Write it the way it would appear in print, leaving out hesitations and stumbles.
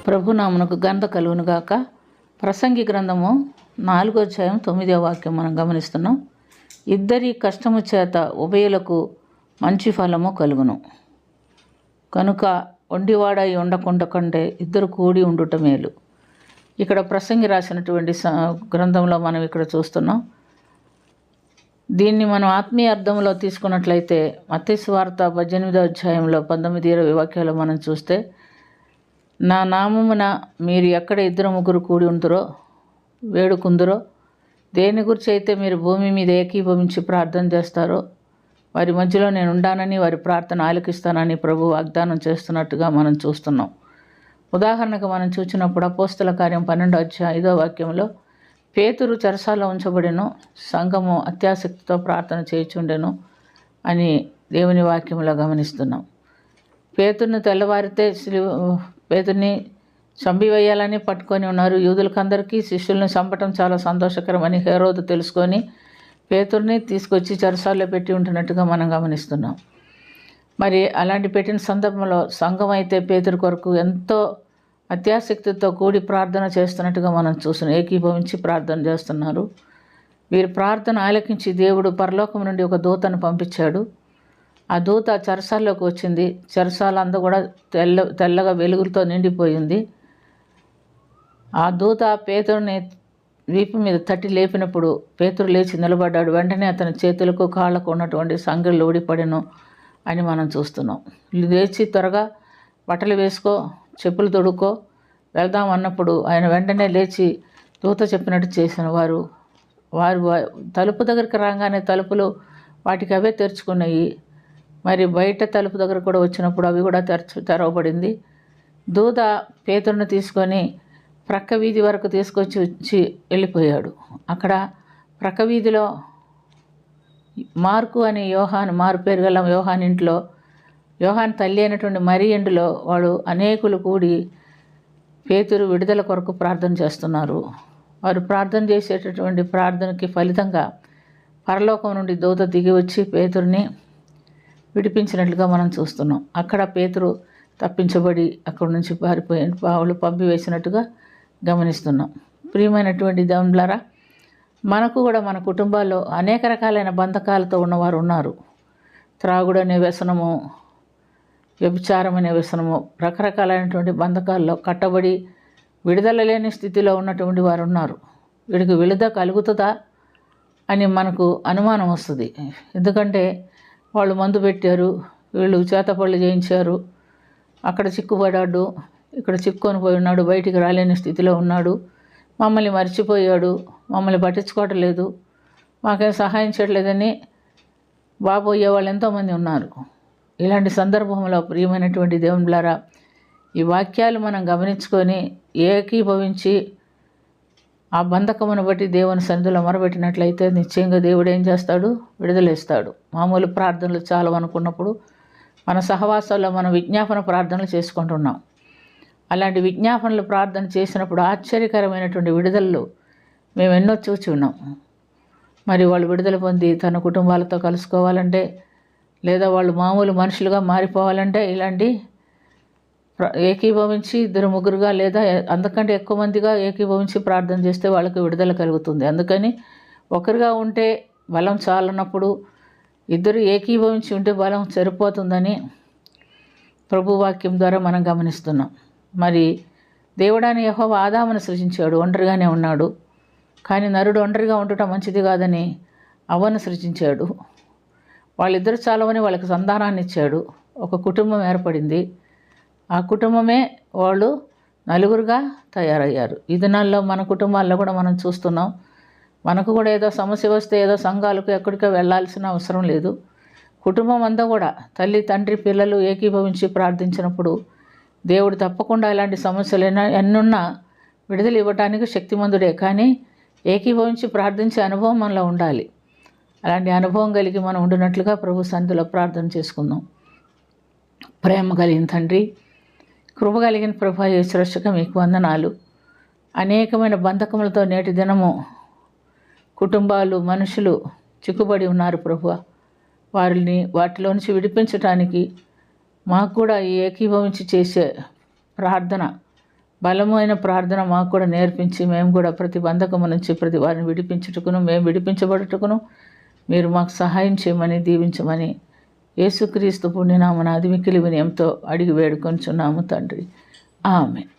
ప్రభునామునకు ఘనత కలుగునుగాక. ప్రసంగి గ్రంథము 4వ అధ్యాయం 9వ వాక్యం మనం గమనిస్తున్నాం. ఇద్దరి కష్టము చేత ఉభయులకు మంచి ఫలము కలుగును, కనుక ఒంటివాడై ఉండకుండా కంటే ఇద్దరు కూడి ఉండుట మేలు. ఇక్కడ ప్రసంగి రాసినటువంటి గ్రంథంలో మనం ఇక్కడ చూస్తున్నాం. దీన్ని మనం ఆత్మీయ అర్థంలో తీసుకున్నట్లయితే మత్తయి సువార్త 18వ అధ్యాయంలో 19-20 వాక్యాలు మనం చూస్తే, నా నామమున మీరు ఎక్కడ ఇద్దరు ముగ్గురు కూడి ఉంటురో వేడుకుందురో, దేని గురించి అయితే మీరు భూమి మీద ఏకీభవించి ప్రార్థన చేస్తారో వారి మధ్యలో నేను ఉండానని, వారి ప్రార్థన ఆలకిస్తానని ప్రభు వాగ్దానం చేస్తున్నట్టుగా మనం చూస్తున్నాం. ఉదాహరణకు మనం చూసినప్పుడు అపోస్తల కార్యం 12వ అధ్యాయం 5వ వాక్యంలో పేతురు చెరసాలలో ఉంచబడెను, సంఘము అత్యాసక్తితో ప్రార్థన చేయుచుండెను అని దేవుని వాక్యంలో గమనిస్తున్నాం. పేతురుని తెల్లవారితే పేతుర్ని చంపివేయాలని పట్టుకొని ఉన్నారు. యూదులకందరికీ శిష్యుల్ని చంపటం చాలా సంతోషకరమని హేరోదు తెలుసుకొని పేతుర్ని తీసుకొచ్చి చెరసాలలో పెట్టి ఉంటున్నట్టుగా మనం గమనిస్తున్నాం. మరి అలాంటి పెట్టిన సందర్భంలో సంఘం అయితే పేతురు కొరకు ఎంతో అత్యాసక్తితో కూడి ప్రార్థన చేస్తున్నట్టుగా మనం చూస్తున్నాం. ఏకీభవించి ప్రార్థన చేస్తున్నారు. వీరి ప్రార్థన ఆలకించి దేవుడు పరలోకం నుండి ఒక దూతను పంపించాడు. ఆ దూత చెరసాల్లోకి వచ్చింది. చెరసాల అంతా కూడా తెల్లగా వెలుగులతో నిండిపోయింది. ఆ దూత పేతురుని వీపు మీద తట్టి లేపినప్పుడు పేతురు లేచి నిలబడ్డాడు. వెంటనే అతని చేతులకు కాళ్ళకు ఉన్నటువంటి సంకెళ్ళు ఊడిపడెను అని మనం చూస్తున్నాం. లేచి త్వరగా బట్టలు వేసుకో, చెప్పులు తొడుక్కో, వెళ్దాం అన్నప్పుడు ఆయన వెంటనే లేచి దూత చెప్పినట్టు చేసిన వారు తలుపు దగ్గరికి రాగానే తలుపులు వాటికి అవే తెరుచుకున్నాయి. మరి బయట తలుపు దగ్గర కూడా వచ్చినప్పుడు అవి కూడా తెరవబడింది. దూత పేతురుని తీసుకొని ప్రక్క వీధి వరకు తీసుకొచ్చి వెళ్ళిపోయాడు. అక్కడ ప్రక్క వీధిలో మార్కు అని మారు పేరు గల యోహాన్ ఇంట్లో, యోహాన్ తల్లి అయినటువంటి మరి ఇంటిలో వాడు అనేకులు కూడి పేతురు విడుదల కొరకు ప్రార్థన చేస్తున్నారు. వారు ప్రార్థన చేసేటటువంటి ప్రార్థనకి ఫలితంగా పరలోకం నుండి దూత దిగి వచ్చి పేతురుని విడిపించినట్లుగా మనం చూస్తున్నాం. అక్కడ పేతురు తప్పించబడి అక్కడి నుంచి వాళ్ళు పంపివేసినట్టుగా గమనిస్తున్నాం. ప్రియమైనటువంటి దేవులారా, మనకు కూడా మన కుటుంబాల్లో అనేక రకాలైన బంధకాలతో ఉన్నవారు ఉన్నారు. త్రాగుడు అనే వ్యసనము, వ్యభిచారం అనే వ్యసనము, రకరకాలైనటువంటి బంధకాల్లో కట్టబడి విడుదల లేని స్థితిలో ఉన్నటువంటి వారు ఉన్నారు. వీడికి విడుదల కలుగుతుందా అని మనకు అనుమానం వస్తుంది. ఎందుకంటే వాళ్ళు మందు పెట్టారు, వీళ్ళు చేతపళ్ళు చేయించారు, అక్కడ చిక్కుపడ్డాడు, ఇక్కడ చిక్కుకొని పోయి ఉన్నాడు, బయటికి రాలేని స్థితిలో ఉన్నాడు, మమ్మల్ని మర్చిపోయాడు, మమ్మల్ని పట్టించుకోవటం లేదు, మాకేం సహాయం చేయట్లేదని బాబోయే వాళ్ళు ఎంతోమంది ఉన్నారు. ఇలాంటి సందర్భంలో ప్రియమైనటువంటి దేవులారా, ఈ వాక్యాలు మనం గమనించుకొని ఏకీభవించి ఆ బంధకమును బట్టి దేవుని సన్నిధిలో మొరబెట్టినట్లయితే నిశ్చయంగా దేవుడు ఏం చేస్తాడు? విడుదలేస్తాడు. మామూలు ప్రార్థనలు చాలు అనుకున్నప్పుడు మన సహవాసాల్లో మనం విజ్ఞాపన ప్రార్థనలు చేసుకుంటున్నాం. అలాంటి విజ్ఞాపనలు ప్రార్థన చేసినప్పుడు ఆశ్చర్యకరమైనటువంటి విడుదలలు మేము ఎన్నో చూచి ఉన్నాం. మరి వాళ్ళు విడుదల పొంది తన కుటుంబాలతో కలుసుకోవాలంటే, లేదా వాళ్ళు మామూలు మనుషులుగా మారిపోవాలంటే ఇలాంటి ఏకీభవించి ఇద్దరు ముగ్గురుగా లేదా అంతకంటే ఎక్కువ మందిగా ఏకీభవించి ప్రార్థన చేస్తే వాళ్ళకి విడుదల కలుగుతుంది. అందుకని ఒకరిగా ఉంటే బలం చాలన్నప్పుడు ఇద్దరు ఏకీభవించి ఉంటే బలం సరిపోతుందని ప్రభువాక్యం ద్వారా మనం గమనిస్తున్నాం. మరి దేవుడైన యెహోవా ఆదామును సృజించాడు, ఒంటరిగానే ఉన్నాడు. కానీ నరుడు ఒంటరిగా ఉండటం మంచిది కాదని అవ్వను సృజించాడు. వాళ్ళిద్దరు చాలవని వాళ్ళకి సంతానాన్ని ఇచ్చాడు. ఒక కుటుంబం ఏర్పడింది. ఆ కుటుంబమే వాళ్ళు నలుగురుగా తయారయ్యారు. ఈ దినాల్లో మన కుటుంబాల్లో కూడా మనం చూస్తున్నాం. మనకు కూడా ఏదో సమస్య వస్తే ఏదో సంఘాలకు ఎక్కడికో వెళ్ళాల్సిన అవసరం లేదు. కుటుంబం అంతా కూడా తల్లి, తండ్రి, పిల్లలు ఏకీభవించి ప్రార్థించినప్పుడు దేవుడు తప్పకుండా ఇలాంటి సమస్యలు ఎన్నున్నా విడుదల ఇవ్వటానికి శక్తిమంతుడే. కానీ ఏకీభవించి ప్రార్థించే అనుభవం మనలో ఉండాలి. అలాంటి అనుభవం కలిగి మనం ఉండినట్లుగా ప్రభు సన్నిధిలో ప్రార్థన చేసుకుందాం. ప్రేమ కలిగిన తండ్రి, కృప కలిగిన ప్రభు యేసు రక్షక, మీకు వందనాలు. అనేకమైన బంధకములతో నేటి దినము కుటుంబాలు, మనుషులు చిక్కుబడి ఉన్నారు ప్రభువ. వాటిలో నుంచి విడిపించటానికి మాకు కూడా ఈ ఏకీభవించి చేసే ప్రార్థన బలమైన ప్రార్థన మాకు కూడా నేర్పించి మేము కూడా ప్రతి బంధకము నుంచి ప్రతి వారిని విడిపించుటకును మేము విడిపించబడుటకును మీరు మాకు సహాయం చేయమని దీవించమని యేసుక్రీస్తు పుణ్యనామన అదిమికిలి వినయంతో అడిగి వేడుకొంచున్నాము తండ్రి. ఆమేన్.